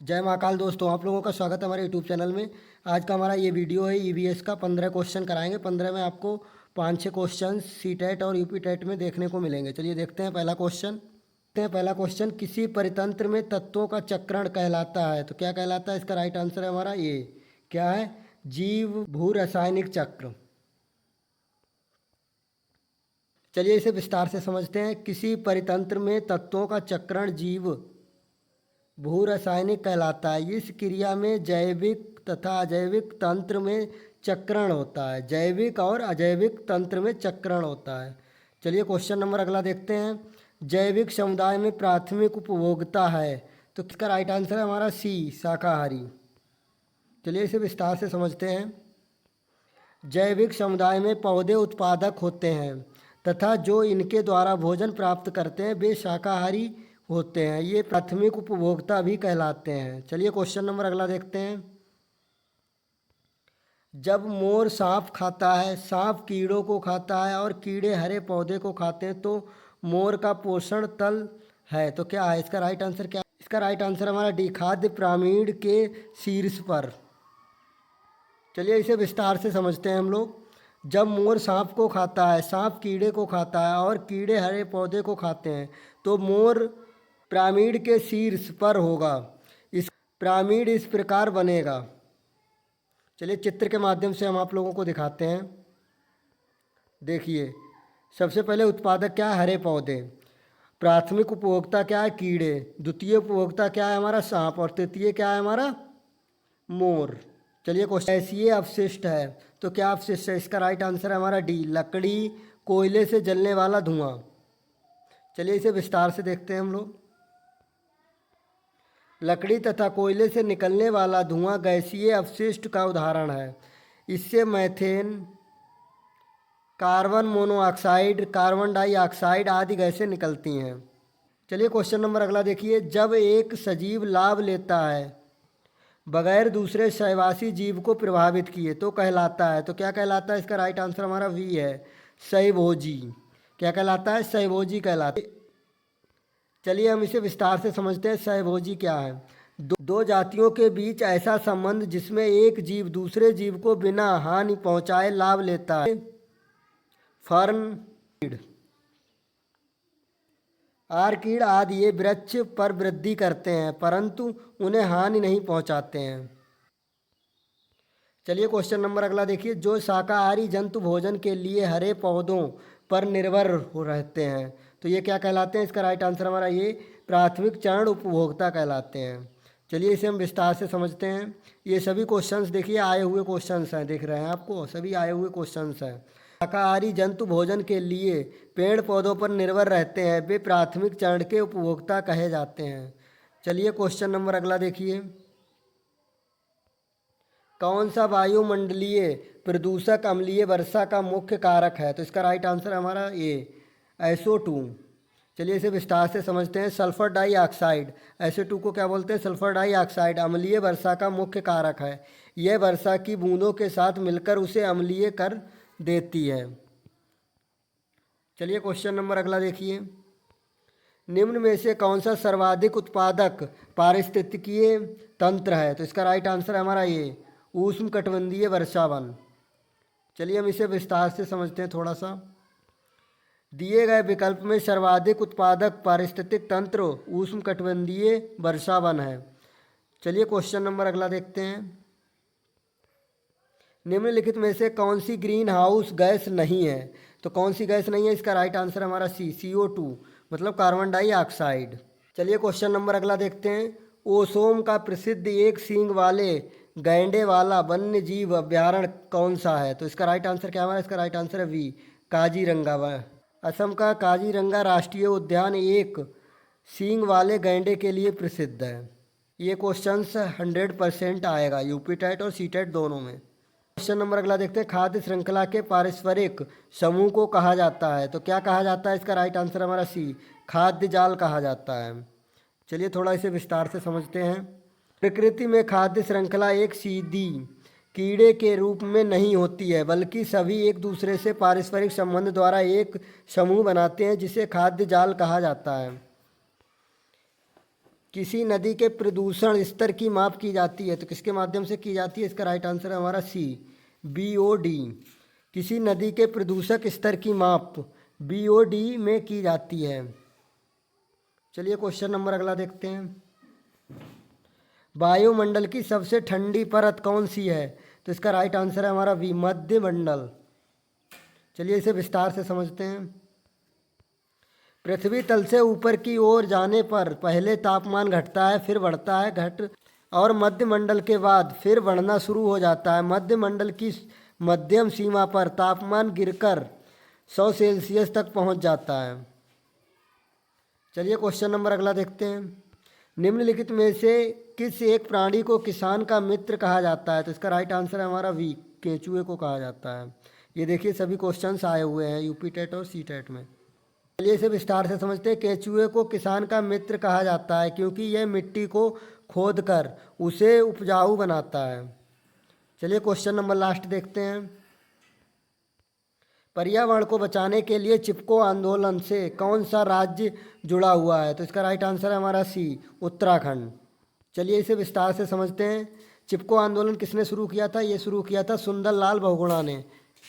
जय महाकाल दोस्तों, आप लोगों का स्वागत है हमारे यूट्यूब चैनल में। आज का हमारा ये वीडियो है ईवीएस का। 15 क्वेश्चन कराएंगे। 15 में आपको 5-6 क्वेश्चन सीटेट और यूपी टेट में देखने को मिलेंगे। चलिए देखते हैं पहला क्वेश्चन किसी परितंत्र में तत्वों का चक्रण कहलाता है। तो क्या कहलाता है? इसका राइट आंसर है हमारा ये क्या है, जीव भू रासायनिक चक्र। चलिए इसे विस्तार से समझते हैं। किसी परितंत्र में तत्वों का चक्रण जीव भू रासायनिक कहलाता है। इस क्रिया में जैविक तथा अजैविक तंत्र में चक्रण होता है। जैविक और अजैविक तंत्र में चक्रण होता है। चलिए क्वेश्चन नंबर अगला देखते हैं। जैविक समुदाय में प्राथमिक उपभोक्ता है। तो किसका राइट आंसर है हमारा सी, शाकाहारी। चलिए इसे विस्तार से समझते हैं। जैविक समुदाय में पौधे उत्पादक होते हैं तथा जो इनके द्वारा भोजन प्राप्त करते हैं वे शाकाहारी होते हैं। ये प्राथमिक उपभोक्ता भी कहलाते हैं। चलिए क्वेश्चन नंबर अगला देखते हैं। जब मोर सांप खाता है, सांप कीड़ों को खाता है और कीड़े हरे पौधे को खाते हैं तो मोर का पोषण तल है। तो क्या है इसका राइट आंसर? क्या इसका राइट आंसर हमारा डी, खाद्य पिरामिड के शीर्ष पर। चलिए इसे विस्तार से समझते हैं हम लोग। जब मोर सांप को खाता है, सांप कीड़े को खाता है और कीड़े हरे पौधे को खाते हैं तो मोर पिरामिड के शीर्ष पर होगा। इस पिरामिड इस प्रकार बनेगा। चलिए चित्र के माध्यम से हम आप लोगों को दिखाते हैं। देखिए, सबसे पहले उत्पादक क्या है? हरे पौधे। प्राथमिक उपभोक्ता क्या है? कीड़े। द्वितीय उपभोक्ता क्या है? हमारा सांप। और तृतीय क्या है? हमारा मोर। चलिए क्वेश्चन, गैसीय अपशिष्ट है तो क्या अपशिष्ट है? इसका राइट आंसर है हमारा डी, लकड़ी, कोयले से जलने वाला धुआं। चलिए इसे विस्तार से देखते हैं हम लोग। लकड़ी तथा कोयले से निकलने वाला धुआं गैसीय अपशिष्ट का उदाहरण है। इससे methane, carbon monoxide, carbon dioxide आदि गैसें निकलती हैं। चलिए क्वेश्चन नंबर अगला देखिए। जब एक सजीव लाभ लेता है बगैर दूसरे सहवासी जीव को प्रभावित किए तो कहलाता है। तो क्या कहलाता है? इसका राइट आंसर हमारा वी है, सहभोजी। क्या कहलाता है? सहभोजी कहलाता है। चलिए हम इसे विस्तार से समझते हैं। सहभोजी क्या है? दो जातियों के बीच ऐसा संबंध जिसमें एक जीव दूसरे जीव को बिना हानि पहुंचाए लाभ लेता है। फर्न, आर्किड आदि ये वृक्ष पर वृद्धि करते हैं परंतु उन्हें हानि नहीं पहुंचाते हैं। चलिए क्वेश्चन नंबर अगला देखिए। जो शाकाहारी जंतु भोजन के लिए हरे पौधों पर निर्भर हो रहते हैं तो ये क्या कहलाते हैं? इसका राइट आंसर हमारा ये, प्राथमिक चरण उपभोक्ता कहलाते हैं। चलिए इसे हम विस्तार से समझते हैं। ये सभी क्वेश्चंस देखिए आए हुए क्वेश्चंस हैं, दिख रहे हैं आपको, सभी आए हुए क्वेश्चंस हैं। शाकाहारी जंतु भोजन के लिए पेड़ पौधों पर निर्भर रहते हैं, वे प्राथमिक चरण के उपभोक्ता कहे जाते हैं। चलिए क्वेश्चन नंबर अगला देखिए। कौन सा वायुमंडलीय प्रदूषक अम्लीय वर्षा का मुख्य कारक है? तो इसका राइट आंसर हमारा ये, SO2। चलिए इसे विस्तार से समझते हैं। सल्फर डाइऑक्साइड, SO2 को क्या बोलते हैं? सल्फर डाइऑक्साइड अम्लीय वर्षा का मुख्य कारक है। यह वर्षा की बूंदों के साथ मिलकर उसे अम्लीय कर देती है। चलिए क्वेश्चन नंबर अगला देखिए। निम्न में से कौन सा सर्वाधिक उत्पादक पारिस्थितिकीय तंत्र है? तो इसका राइट आंसर है हमारा ये, उष्णकटिबंधीय वर्षावन। चलिए हम इसे विस्तार से समझते हैं थोड़ा सा। दिए गए विकल्प में सर्वाधिक उत्पादक पारिस्थितिक तंत्र उष्णकटिबंधीय वर्षावन है। चलिए क्वेश्चन नंबर अगला देखते हैं। निम्नलिखित में से कौन सी ग्रीन हाउस गैस नहीं है? तो कौन सी गैस नहीं है? इसका राइट आंसर हमारा सी, CO2 मतलब कार्बन डाइऑक्साइड। चलिए क्वेश्चन नंबर अगला देखते हैं। ओसोम का प्रसिद्ध एक सींग वाले गैंडे वाला वन्य जीव अभ्यारण्य कौन सा है? तो इसका राइट आंसर क्या हमारा? इसका राइट आंसर है वी, काजीरंगा। असम का काजीरंगा राष्ट्रीय उद्यान एक सींग वाले गैंडे के लिए प्रसिद्ध है। ये क्वेश्चंस 100% आएगा यूपी टेट और सी टेट दोनों में। क्वेश्चन नंबर अगला देखते हैं। खाद्य श्रृंखला के पारस्परिक समूह को कहा जाता है। तो क्या कहा जाता है? इसका राइट आंसर हमारा सी, खाद्य जाल कहा जाता है। चलिए थोड़ा इसे विस्तार से समझते हैं। प्रकृति में खाद्य श्रृंखला एक सीधी कीड़े के रूप में नहीं होती है बल्कि सभी एक दूसरे से पारस्परिक संबंध द्वारा एक समूह बनाते हैं जिसे खाद्य जाल कहा जाता है। किसी नदी के प्रदूषण स्तर की माप की जाती है, तो किसके माध्यम से की जाती है? इसका राइट आंसर है हमारा सी, BOD। किसी नदी के प्रदूषक स्तर की माप BOD में की जाती है। चलिए क्वेश्चन नंबर अगला देखते हैं। वायुमंडल की सबसे ठंडी परत कौन सी है? तो इसका राइट आंसर है हमारा बी, मध्यमंडल। चलिए इसे विस्तार से समझते हैं। पृथ्वी तल से ऊपर की ओर जाने पर पहले तापमान घटता है, फिर बढ़ता है, और मध्यमंडल के बाद फिर बढ़ना शुरू हो जाता है। मध्यमंडल की मध्यम सीमा पर तापमान गिरकर 100 सेल्सियस तक पहुंच जाता है। चलिए क्वेश्चन नंबर अगला देखते हैं। निम्नलिखित में से किस एक प्राणी को किसान का मित्र कहा जाता है? तो इसका राइट आंसर है हमारा वी, केंचुए को कहा जाता है। ये देखिए सभी क्वेश्चंस आए हुए हैं यूपी टेट और सी टेट में। चलिए इसे विस्तार से समझते हैं। केंचुए को किसान का मित्र कहा जाता है क्योंकि यह मिट्टी को खोदकर उसे उपजाऊ बनाता है। चलिए क्वेश्चन नंबर लास्ट देखते हैं। पर्यावरण को बचाने के लिए चिपको आंदोलन से कौन सा राज्य जुड़ा हुआ है? तो इसका राइट आंसर है हमारा सी, उत्तराखंड। चलिए इसे विस्तार से समझते हैं। चिपको आंदोलन किसने शुरू किया था? ये शुरू किया था सुंदरलाल बहुगुणा ने।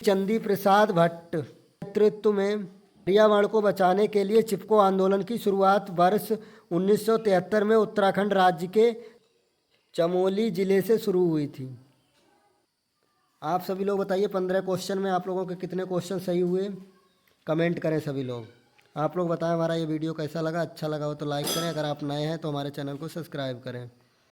चंदी प्रसाद भट्ट नेतृत्व में पर्यावरण को बचाने के लिए चिपको आंदोलन की शुरुआत वर्ष 1973 में उत्तराखंड राज्य के चमोली जिले से शुरू हुई थी। आप सभी लोग बताइए 15 क्वेश्चन में आप लोगों के कितने क्वेश्चन सही हुए? कमेंट करें सभी लोग। आप लोग बताएं हमारा ये वीडियो कैसा लगा। अच्छा लगा हो तो लाइक करें, अगर आप नए हैं तो हमारे चैनल को सब्सक्राइब करें।